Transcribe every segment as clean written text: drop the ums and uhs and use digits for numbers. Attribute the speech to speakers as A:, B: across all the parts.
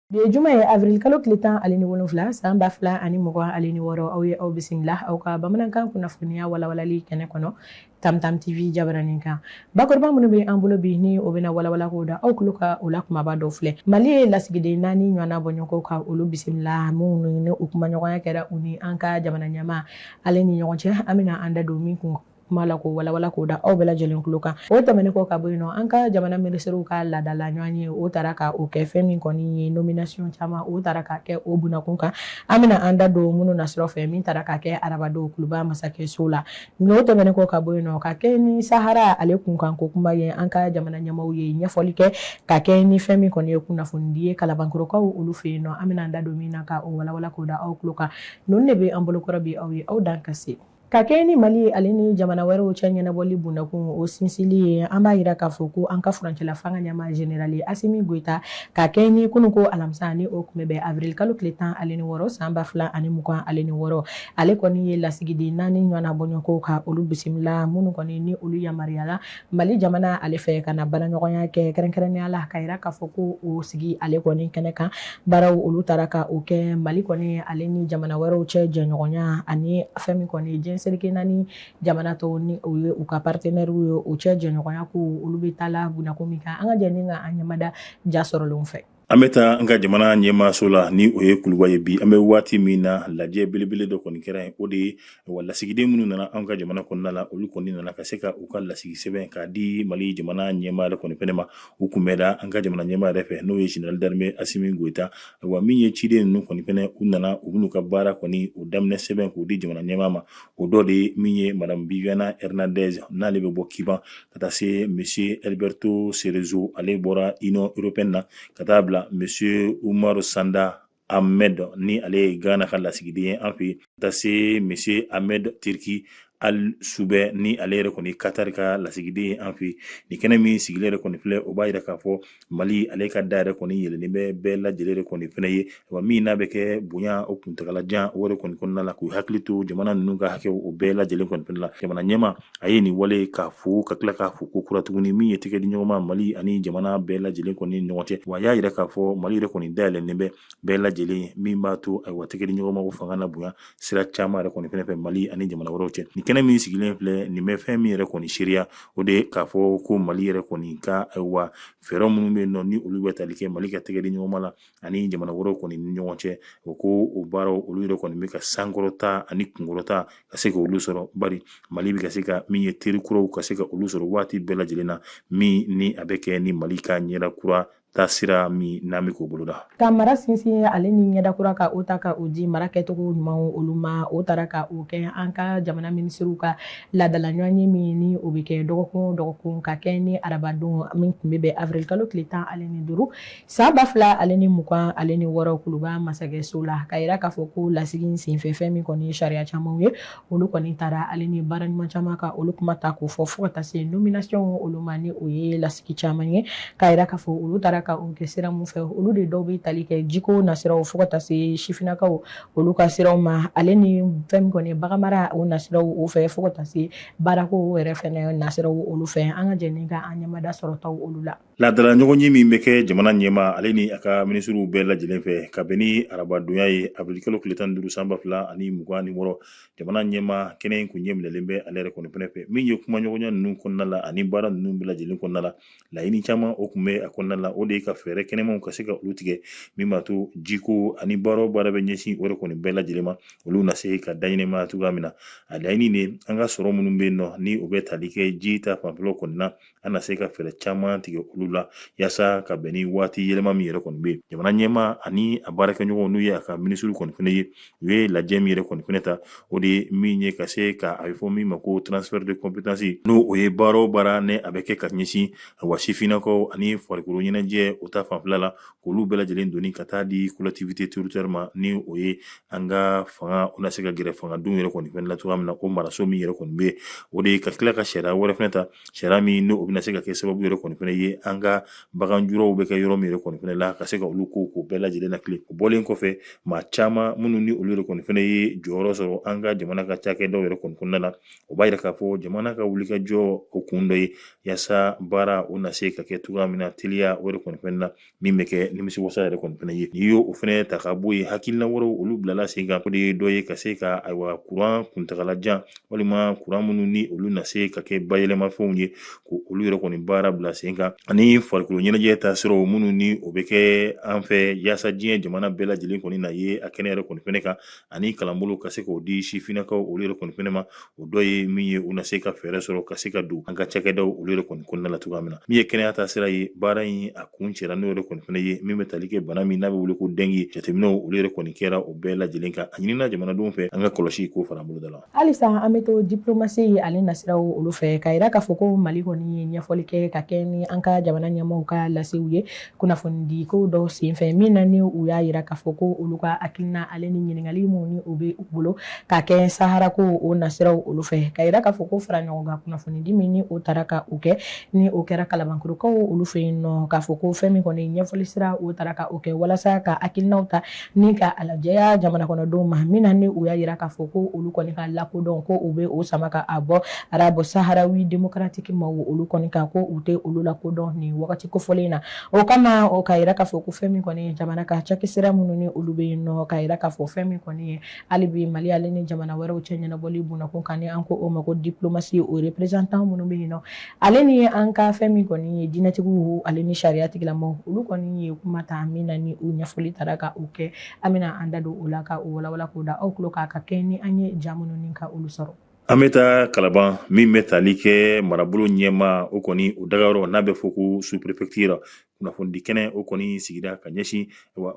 A: Bi juma ye avril kalo tile tan ale ni wolonfila san ba fila ani mugan ale ni wɔɔrɔ aw ye aw bisimila aw ka bamanankan kunnafoniya walawalali kɛnɛ kɔnɔ Tamtam TV jabaranin kan bakɔrɔba minnu bɛ an bolo bi ni o bɛna walawala k'o da aw tulo ka o la kumaba dɔ filɛ Mali ye lasigiden 4 ɲɔgɔnna bɔɲɔgɔnko ka olu bisimila minnu ni u kumaɲɔgɔnya kɛra u ni an ka jamana ɲɛmaa ale ni ɲɔgɔn cɛ an bɛna an da don min kun kuma la ko walawala k'o da aw bɛɛ lajɛlen tulo kan o tɛmɛnen kɔ ka bɔ yen nɔ an ka jamana minisiriw ka laadala ɲɔgɔn ye o taara ka o kɛ fɛn min kɔni ye nomination caman o taara ka kɛ o bunakun kan an bɛna an da don minnu na sira fɛ min taara ka kɛ arabadenw kuluba masakɛso la n'o tɛmɛnen kɔ ka bɔ yen nɔ ka kɛ ni sahara ale kunkan ko kuma ye an ka jamana ɲɛmaaw ye ɲɛfɔli kɛ ka kɛ ni fɛn min kɔni ye kunnafonidi ye kalabankɔrɔkaw olu fɛ yen nɔ an bɛna an da don min na ka o walawala k'o da aw tulo kan ninnu de bɛ an bolokɔrɔ bi aw ye aw dan ka se ka kɛ ni Mali ye ale ni jamana wɛrɛw cɛ ɲɛnabɔli bundakun o sinsili ye an b'a yira k'a fɔ ko an ka furancɛla fanga ɲɛmaa général Asimi Goita ka kɛ ni kunun ko alamisa ni o tun bɛ avril kalo tile 10 ale ni wɔɔrɔ san 2026 ale ni wɔɔrɔ ale kɔni ye lasigiden 4 ɲɔgɔnna bɔɲɔgɔnko ka olu bisimila minnu kɔni ni olu yamaruyala Mali jamana ale fɛ ka na baaraɲɔgɔnya kɛ kɛrɛnkɛrɛnnenya la ka yira k'a fɔ ko o sigi ale kɔni kɛnɛ kan baaraw olu taara ka o kɛ Mali kɔni ale ni jamana wɛrɛw cɛ jɛɲɔgɔnya ani fɛn min kɔni seleke naani jamana tɔw ni o ye u ka partenaire ye o cɛ jɛɲɔgɔnya ko olu bɛ taa la bunako min kan an ka jɛ ni ka an ɲɛmada ja sɔrɔlenw fɛ
B: an bɛ taa an ka jamana ɲɛmaaso la ni o ye Kuluba ye bi an bɛ waati min na lajɛ belebele dɔ kɔni kɛra o de ye wa lasigiden minnu nana an ka jamana kɔnɔna la olu kɔni nana ka se ka u ka lasigi sɛbɛn k'a di Mali jamana ɲɛmaa yɛrɛ kɔni fɛnɛ ma u kun bɛ da an ka jamana ɲɛmaa yɛrɛ fɛ n'o ye général d'armée Asimi Goita wa min ye ciden ninnu kɔni fɛnɛ u nana u bɛn'u ka baara kɔni o daminɛ sɛbɛn k'o di jamana ɲɛmaa ma o dɔ de ye min ye madame Viviane Hernandez n'ale bɛ bɔ Kiban ka taa se monsieur Alberto Cerezo ale bɔra Union européenne na ka taa bila monsieur Umaru Sanda Ahmed ni ale ye Ghana ka lasigiden ye an fɛ taa se monsieur Ahmed Tirki Al Soubɛ ni ale yɛrɛ kɔni Qatar ka lasigiden ye an fɛ ni kɛnɛ min sigilen yɛrɛ kɔni filɛ o b'a yira k'a fɔ Mali ale ka da yɛrɛ kɔni yɛlɛnen bɛ bɛɛ lajɛlen kɔni fɛnɛ ye wa min n'a bɛ kɛ bonya o kuntagalajan o yɛrɛ kɔni kɔnɔna la k'u hakili to jamana ninnu ka hakɛ o bɛɛ lajɛlen kɔni fɛnɛ la jamana ɲɛma a ye nin wale k'a fo ka tila k'a fo ko kura tuguni min ye tɛgɛ di ɲɔgɔn ma Mali ani jamana bɛɛ lajɛlen kɔni ɲɔgɔn cɛ wa y'a yira k'a fɔ Mali yɛrɛ kɔni dayɛlɛnnen bɛ bɛɛ lajɛlen min b'a to ayiwa tɛgɛ di ɲɔgɔn ma o fanga na bonya sira caman yɛrɛ kɔni fɛnɛ fɛ Mali ani jamana wɛrɛw cɛ ni kɛnɛ min sigilen filɛ nin bɛ fɛn min yɛrɛ kɔni seereya o de ye k'a fɔ ko Mali yɛrɛ kɔni ka ayiwa fɛɛrɛ minnu bɛ yen nɔ ni olu bɛ tali kɛ Mali ka tɛgɛ di ɲɔgɔn ma la ani jamana wɛrɛw kɔni ni ɲɔgɔn cɛ o ko o baaraw olu yɛrɛ kɔni bɛ ka sankɔrɔta ani kunkɔrɔta ka se ka olu sɔrɔ bari Mali bɛ ka se ka min ye terikuraw ka se ka olu sɔrɔ waati bɛɛ lajɛlen na min ni a bɛ kɛ ni Mali ka ɲɛda kura taasira min n'an bɛ k'o boloda
A: ka mara sinsin ale ni ɲɛdakura ka o ta ka o di mara kɛcogo ɲumanw olu ma o taara ka o kɛ an ka jamana minisiriw ka laadala ɲɔgɔn ye min ni o bɛ kɛ dɔgɔkun o dɔgɔkun ka kɛ ni arabadenw min tun bɛ bɛn avril kalo tile 10 ale ni 5 san 2000 ale ni 20 ale ni 6 Kuluba masakɛso la ka yira k'a fɔ ko lasigi senfɛ fɛn min kɔni ye sariya camanw ye olu kɔni taara ale ni baara ɲuman caman ka olu kuma ta k'o fɔ fo ka taa se nomination olu ma ni o ye lasigi caman ye ka yira k'a fɔ olu taara ka o kɛ sira mun fɛ olu de dɔw bɛ tali kɛ jiko nasiraw fo ka taa se sifinakaw olu ka siraw ma ale ni fɛn min kɔni baganmara o nasiraw o fɛ fo ka taa se baarako yɛrɛ fɛnɛ nasiraw olu fɛ an ka jɛ ni ka an ɲɛmada sɔrɔtaw olu la
B: laadala ɲɔgɔn ye min bɛ kɛ jamana ɲɛma ale ni a ka minisiriw bɛɛ lajɛlen fɛ kabini ni arabadonya ye avril kalo tile 15 san 2026 jamana ɲɛma kɛnɛ in kun ɲɛminɛlen bɛ ale yɛrɛ kɔni fɛnɛ fɛ min ye kuma ɲɔgɔnya ninnu kɔnɔna la ani baara ninnu bɛɛ lajɛlen kɔnɔna la laɲini caman o kun bɛ a kɔnɔna la o de ye ka fɛɛrɛ kɛnɛmanw ka se ka olu tigɛ min b'a to jiko ani baara o baara bɛ ɲɛsin o yɛrɛ kɔni bɛɛ lajɛlen ma olu na se ka daɲinɛma cogoya min na a laɲini ne an ka sɔrɔ minnu bɛ yen nɔ ni o bɛ tali kɛ ji ta fanfɛlaw kɔni na an na se ka fɛɛrɛ caman tigɛ olu la yaasa ka bɛn ni waati yɛlɛma min yɛrɛ kɔni bɛ yen jamana ɲɛma ani a baarakɛɲɔgɔnw n'u ye a ka minisiriw kɔni fɛnɛ ye u ye lajɛ min yɛrɛ kɔni fɛnɛ ta o de ye min ye ka se ka a bɛ fɔ min ma ko transfert de compétence n'o o ye baara o baara ne a bɛ kɛ ka ɲɛsin wa sifinnakaw ani farikolo ɲɛnajɛ o ta fanfɛla la k'olu bɛɛ lajɛlen doni ka taa di collectivité territoriale ma ni o ye an ka fanga o na se ka gɛrɛ fangadenw yɛrɛ kɔni fɛnɛ la cogoya min na o maraso min yɛrɛ kɔni bɛ o de ye ka tila ka sariya wɛrɛ fɛnɛ ta sariya min n'o bɛna se ka kɛ sababu yɛrɛ kɔni fɛnɛ ye an anga bagan juraw be ka yoro mi rekon fene la ka se ka olu ko bela jele na clip bolen ko fe ma chama munu ni olu rekon fene yi joro so anga jamana ka chake do rekon kunna la o bayra ka fo jamana ka wuli ka jo o kundo yi yasa bara una se ka ke tuga mina tilia o rekon fene na mimeke nimisi wasa rekon fene yi yo o fene ta ka boyi hakilna woro olu blala se ga ko de doye ka se ka aywa courant kuntagala jan walima courant munu ni olu na se ka ke bayele ma fonye ko olu rekon bara bla se ga ani farkulo nyene je ta siro munu ni o beke an fe yasa jien jamana bela jilin koni na ye akene rekon fene ka ani kalambulu ka se ko di shifina ka olu rekon fene ma o doye miye una se ka fere soro ka se ka du anga cheke do olu rekon kunna la tugamina miye kene ata sira ye bara yi akunchera no rekon fene ye mi metalike bana mi na be wulu ko dengi jetemino olu rekon kera o bela jilin ka anyina jamana dum fe anga koloshi ko farambulu dala
A: alisa ameto diplomasi ale nasira olu fe kaira ka foko mali koni nyafoli ke ka keni anka jamana nyamo ka lasiuye kuna fondi ko do sinfe mina ni uya yira ka foko olu ka akilna ale ni nyiningali mo ni obe ubulo ka ken sahara ko o nasira olu fe kaira ka foko franyo ga kuna fondi mini o taraka uke ni o kera kalabankuru ko olu fe no ka foko femi koni nyafoli sira o taraka uke wala sa ka akilna uta ni ka alajaya jamana kono do mahmina ni uya yira ka foko olu koni ka lakodon ko obe o samaka abo arabo saharawi democratic ma olu koni ka ko ute olu lakodon ni wakati ko folena o kama o kaira ka foko femi koni jamana ka chakisira munu ni olu be no kaira ka foko femi koni alibi mali ale ni jamana wara o chenya na boli buna ko kani anko o mako diplomacy o representant munu be no ale ni anka femi koni dinatigu ale ni shariati la mo olu koni kuma ta amina ni unya foli taraka uke amina andado ulaka wala wala ko da o kloka ka keni anye jamunu ninka olu soro
B: ameta kalaban min bɛ tali kɛ marabolo ɲɛma o kɔni o dagayɔrɔ n'a bɛ fɔ ko sous-préfecture kunnafoni kɛnɛ o kɔni sigira ka ɲɛsin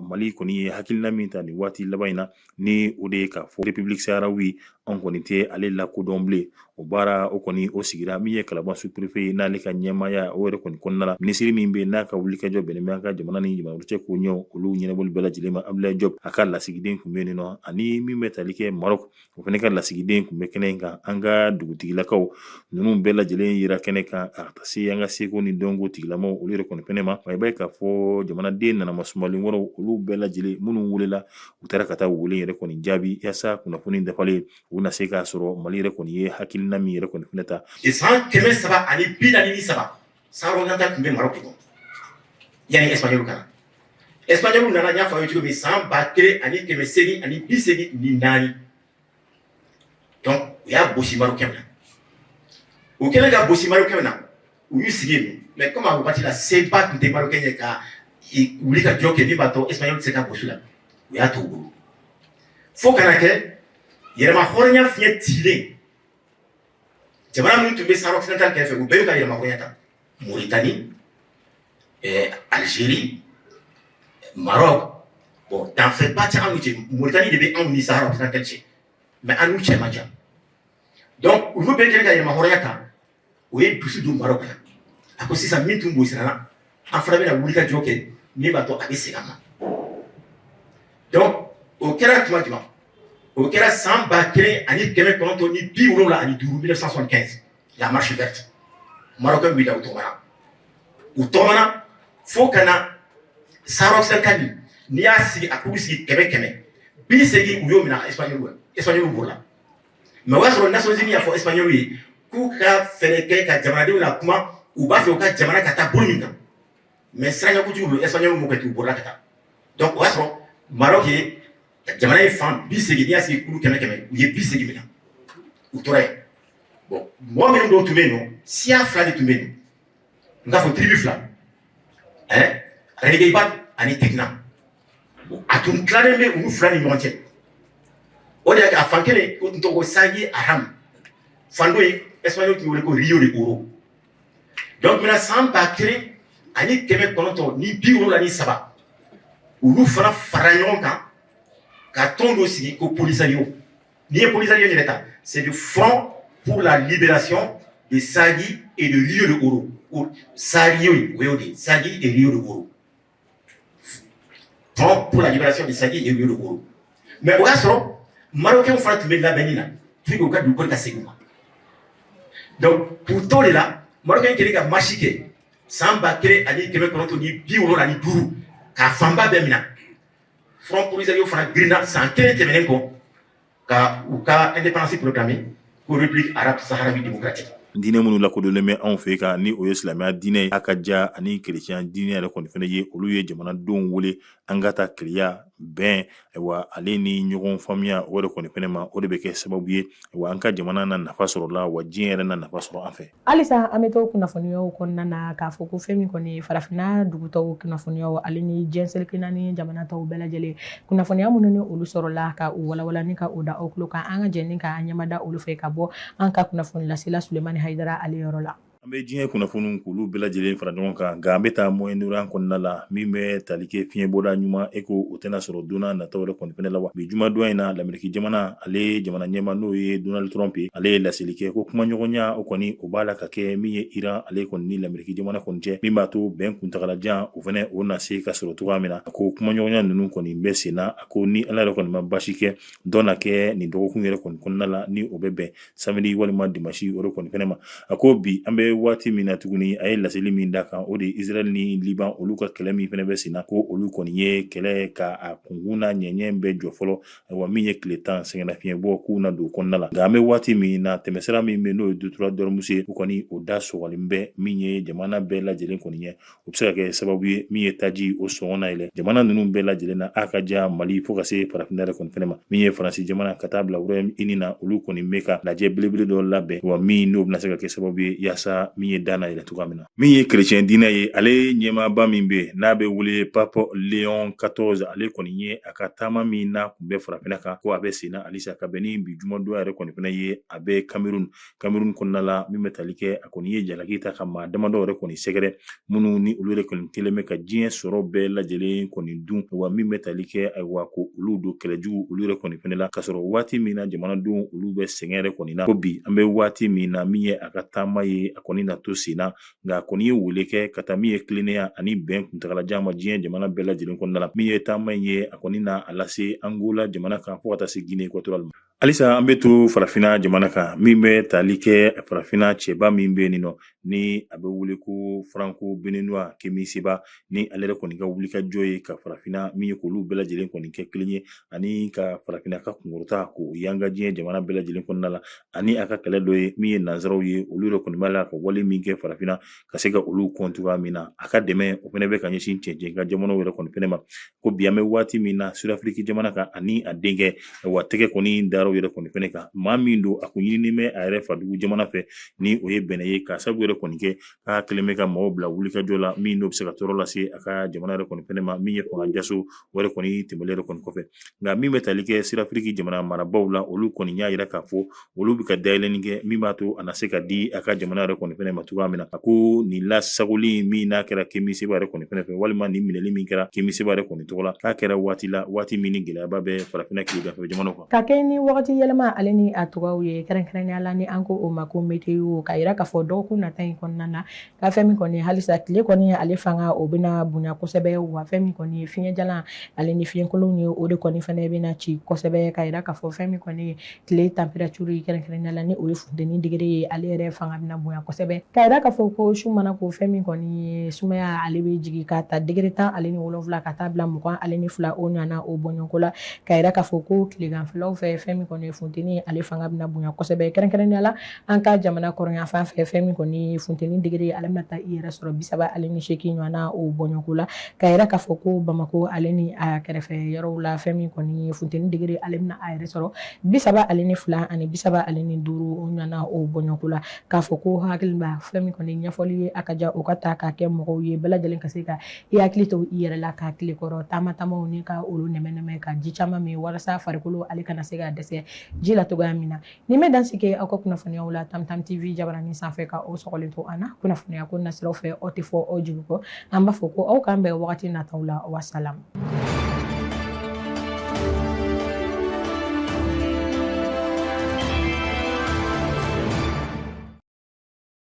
B: mali kɔni ye hakilina min ta nin waati laban in na ni o de ye k'a fɔ république saharawi an kɔni tɛ ale lakodɔn bilen o baara o kɔni o sigira min ye kalaban sous-préfet ye n'ale ka ɲɛmaya o yɛrɛ kɔni kɔnɔna la minisiri min bɛ n'a ka wulikajɔ bɛnnen bɛ an ka jamana ni jamana cɛ ko ɲɛw olu ɲɛnabɔli bɛɛ lajɛlen ma Abdoulaye Diop a ka lasigiden tun bɛ yen nɔ ani min bɛ tali kɛ Maroc o fana ka lasigiden tun bɛ kɛnɛ in kan an ka dugutigilakaw ninnu bɛɛ lajɛlen yira kɛnɛ kan a ka se an ka seko ni dɔnko tigilamaw olu yɛrɛ kɔni fɛnɛ ma i b'a ye k'a fɔ jamanaden nana masumalen wɔrɔ olu bɛɛ lajɛlen minnu welela u taara ka taa wele yɛrɛ kɔni jaabi yaasa kunnafoni dafalen u na se k'a sɔrɔ mali yɛrɛ kɔni ye hakilina min yɛrɛ kɔni fɛnɛ ta
C: san 343 san oriental tun bɛ Maroc kɔnɔ yani espagnol kana espagnol nana ɲa fɔ a ye cogo min san 1884 donc u y'a gosi Marokɛnw na u kɛlen ka gosi Marokɛnw na u y'u sigi yen mais comme a wagati la seba tun tɛ Marokɛn ye ka wuli ka jɔ kɛ min b'a to espagnol tɛ se ka gosi la u y'a to u bolo fo kana kɛ yɛrɛma hɔrɔnya fiɲɛ cilen jamana minnu tun bɛ sahara occidental kɛrɛfɛ u bɛɛ y'u ka yɛrɛma hɔrɔnya ta Mauritanie Algérie Maroc bon dans fait partie anw cɛ Mauritanie de bɛ anw ni sahara occidental cɛ mais an n'u cɛ man jan donc olu bɛɛ kɛlen ka yɛrɛma hɔrɔnya ta o ye dusu don Maroc la a ko sisan min tun gosirana an fana bɛna wuli ka jɔ kɛ min b'a to a bɛ segin a ma donc o kɛra tuma jumɛn o kɛra san 1975 la marche verte Marocain wulila u tɔmana fo ka na sahara occidental n'i y'a sigi a k'u sigi 100 80 u y'o minɛ espagnol b'o la mais o y'a sɔrɔ Nations Unies y'a fɔ espagnol ye k'u ka fɛɛrɛ kɛ ka jamanadenw la kuma u b'a fɛ u ka jamana ka taa bolo min kan mais siraɲɛkojugu don espagnol m'o kɛ ten u bɔra ka taa donc o y'a sɔrɔ Maroc ye jamana ye fan 80 n'i y'a sigi kulu 100 u ye 80 minɛ u tora yen bon mɔgɔ minnu dɔw tun bɛ yen nɔ siya 2 de tun bɛ yen n k'a fɔ tribu 2 Renegaibat ani Tekna a tun tilalen bɛ olu 2 ni ɲɔgɔn cɛ o de y'a kɛ a fan kelen o tun tɔgɔ ko Sagi Ahram fan dɔ ye espagnol tun wele ko Rio de Oro donc maintenant san 1973 olu fana fara ɲɔgɔn kan ka tɔn dɔ sigi ko Polisario n'i ye Polisario yɛrɛ ta c'est le Front pour la libération de Sagi et de Rio de Oro Sario o y'o de ye Sagi et Rio de Oro Front pour la libération de Sagi et Rio de Oro mais o y'a sɔrɔ Marocains fana tun bɛ labɛnni na pour que u ka dugukolo ka segin u ma donc pour tɔn de la Marocains kɛlen ka marche kɛ san ba kelen ani kɛmɛ kɔnɔntɔn ni 75 k'a fanba bɛɛ minɛ front polisario fana girinna san kelen tɛmɛnen kɔ ka u ka indépendance proclamé ko république arabe saharawi démocratique.
B: Diinɛ minnu lakodɔnlen bɛ anw fɛ kan ni o ye silamɛya diinɛ a ka ja ani kerecɛn diinɛ yɛrɛ kɔni fana ye olu ye jamanadenw wele an ka taa keleya bɛn wa ale ni ɲɔgɔn faamuya o de kɔni fana ma o de bɛ kɛ sababu ye wa an ka jamana na nafa sɔrɔ la wa diɲɛ yɛrɛ na nafa sɔrɔ an fɛ.
A: Halisa an bɛ to kunnafoniyaw kɔnɔna na k'a fɔ ko fɛn min kɔni farafina dugutaw kunnafoniyaw ale ni diɲɛselekina ni jamana tɔw bɛɛ lajɛlen kunnafoniya minnu ni olu sɔrɔla ka u walawala ni ka u da aw tulo kan an ka jɛ ni ka ɲɛmada olu fɛ ka bɔ an ka kunnafoni lasela Sulemani Hayidara ale yɔrɔ la.
B: An bɛ diɲɛ kunnafoniw k'olu bɛɛ lajɛlen fara ɲɔgɔn kan nka an bɛ taa Moyen-Orient kɔnɔna la min bɛ tali kɛ fiɲɛbɔda ɲuman eko o tɛna sɔrɔ donna nataw yɛrɛ kɔni fana la wa bi jumadon in na l'Amérique jamana ale jamana ɲɛma n'o ye Donald Trump ye ale ye laseli kɛ ko kumaɲɔgɔnya o kɔni o b'a la ka kɛ min ye Iran ale kɔni ni l'Amérique jamana kɔni cɛ min b'a to bɛn kuntagalajan o fana o na se ka sɔrɔ cogoya min na a ko kumaɲɔgɔnya ninnu kɔni bɛ sen na a ko ni Ala yɛrɛ kɔni ma basi kɛ dɔ na kɛ nin dɔgɔkun yɛrɛ kɔni kɔnɔna la ni o bɛ bɛn samedi walima dimanche o de kɔni fana ma a ko bi an bɛ waati min na tuguni a ye laseli min da kan o de Israel ni Liban olu ka kɛlɛ min fana bɛ sen na ko olu kɔni ye kɛlɛ ka a kunkun na ɲɛɲɛ bɛɛ jɔ fɔlɔ wa min ye tile 10 sɛgɛnnafiɲɛbɔ k'u na don kɔnɔna la nka an bɛ waati min na tɛmɛsira min bɛ n'o ye Detroit Dormus ye o kɔni o da sɔgɔlen bɛ min ye jamana bɛɛ lajɛlen kɔni ye o bɛ se ka kɛ sababu ye min ye taji o sɔngɔ na yɛlɛ jamana ninnu bɛɛ lajɛlen na a ka ja Mali fo ka se farafinna yɛrɛ kɔni fana ma min ye Faransi jamana ka taa bila Royaume-Uni na olu kɔni bɛ ka lajɛ belebele dɔ labɛn wa min n'o bɛna se ka kɛ sababu ye yaasa min ye dana yɛlɛ cogoya min na min ye kerecɛn diinɛ ye ale ɲɛmaaba min bɛ n'a bɛ wele Pape Léon 14 ale kɔni ye a ka taama min n'a kun bɛ farafinna kan ko a bɛ sen na halisa ka bɛn ni bi jumadon yɛrɛ kɔni fana ye a bɛ Cameroun kɔnɔna la min bɛ tali kɛ a kɔni ye jalaki ta ka maa damadɔ yɛrɛ kɔni sɛgɛrɛ minnu ni olu yɛrɛ kɔni kelen bɛ ka diɲɛ sɔrɔ bɛɛ lajɛlen kɔni dun wa min bɛ tali kɛ ayiwa ko olu don kɛlɛjugu olu yɛrɛ kɔni fana la ka sɔrɔ waati min na jamanadenw olu bɛ sɛgɛn yɛrɛ kɔni na ko bi an bɛ waati min na min ye a ka taama ye a kɔni na to sen na nka a kɔni ye wele kɛ ka taa min ye tilennenya ani bɛn kuntagalajan ma diɲɛ jamana bɛɛ lajɛlen kɔnɔna la min ye taama in ye a kɔni na a lase Angola jamana kan fo ka taa se Guinée équatoriale ma halisa an bɛ to farafinna jamana kan min bɛ tali kɛ farafinna cɛba min bɛ yen nɔ ni a bɛ wele ko Franco Benenoa Kemi Seba ni ale yɛrɛ kɔni ka wulikajɔ ye ka farafinna min ye k'olu bɛɛ lajɛlen kɔni kɛ kelen ye ani ka farafinna ka kunkɔrɔta k'o yanga diɲɛ jamana bɛɛ lajɛlen kɔnɔna la ani a ka kɛlɛ dɔ ye min ye nanzaraw ye olu yɛrɛ kɔni b'a la ka wale min kɛ farafinna ka se ka olu kɔn cogoya min na a ka dɛmɛ o fana bɛ ka ɲɛsin cɛncɛn ka jamanaw yɛrɛ kɔni fana ma ko bi an bɛ waati min na Sud-Afrique jamana kan ani a denkɛ wa tɛgɛ kɔni daraw yɛrɛ kɔni fana kan maa min don a kun ɲininen bɛ a yɛrɛ fadugu jamana fɛ ni o ye bɛnɛ ye ka sabu yɛrɛ kɔni kɛ k'a kelen bɛ ka maaw bila wulikajɔ la min n'o bɛ se ka tɔɔrɔ lase a ka jamana yɛrɛ kɔni fana ma min ye fanga jaso o yɛrɛ kɔni tɛmɛlen yɛrɛ kɔni kɔfɛ nka min bɛ tali kɛ Sud-Afrique jamana marabaw la olu kɔni y'a jira k'a fɔ olu bɛ ka dayɛlɛnni kɛ min b'a to a na se ka di a ka jamana yɛrɛ kɔni fana ma cogoya min na a ko nin lasagoli min n'a kɛra Kemi Seba yɛrɛ kɔni fana fɛ walima nin minɛli min kɛra Kemi Seba yɛrɛ kɔni tɔgɔ la k'a kɛra waati la waati min ni gɛlɛyaba bɛ farafinna kileganfɛ jamanaw kan
A: ka kɛ ni wagati yɛlɛma ale ni a tɔgɔw ye kɛrɛnkɛrɛnnenya la ni an ko o ma ko météo ka yira k'a fɔ dɔgɔkun nata in kɔnɔna na ka fɛn min kɔni halisa tile kɔni ale fanga o bɛna bonya kosɛbɛ wa fɛn min kɔni fiɲɛ jalan ale ni fiɲɛkolonw ye o de kɔni fana bɛna ci kosɛbɛ ka yira k'a fɔ fɛn min kɔni tile température kɛrɛnkɛrɛnnenya la ni o ye funteni degré ye ale yɛrɛ fanga bɛna bonya kosɛbɛ ka yira k'a fɔ ko su mana ko fɛn min kɔni sumaya ale bɛ jigin ka ta degré 10 ale ni 7 ka taa bila 20 ale ni 2 o ɲana o bɔɲɔnko la ka yira k'a fɔ ko tileganfɛlaw fɛ fɛn min kɔni funteni ale fanga bɛna bonya kosɛbɛ kɛrɛnkɛrɛnnenya la an ka jamana kɔrɔyan fan fɛ fɛn min kɔni funteni degré ale bɛna taa i yɛrɛ sɔrɔ 38 ɲɔgɔnna o bɔɲɔnko la ka yira k'a fɔ ko Bamako ale ni a kɛrɛfɛ yɔrɔw la fɛn min kɔni funteni degré ale bɛna a yɛrɛ sɔrɔ 32 ani 35 o ɲɔgɔnna o bɔɲɔnko la k'a fɔ ko hakili b'a fɛn min kɔni ɲɛfɔli ye a ka ja o ka ta k'a kɛ mɔgɔw ye bɛɛ lajɛlen ka se ka i hakili to i yɛrɛ la ka tile kɔrɔ taama-taamaw ni ka olu nɛmɛ ka ji caman min walasa farikolo ale kana se ka dɛsɛ ji la cogoya min na ni bɛ dansigi aw ka kunnafoniyaw la Tamtam TV jabaranin sanfɛ ka o sɔgɔlen to an na kunnafoniya ko nasiraw fɛ aw tɛ fɔ aw jigi kɔ an b'a fɔ ko aw k'an bɛn wagati nataw la wasalam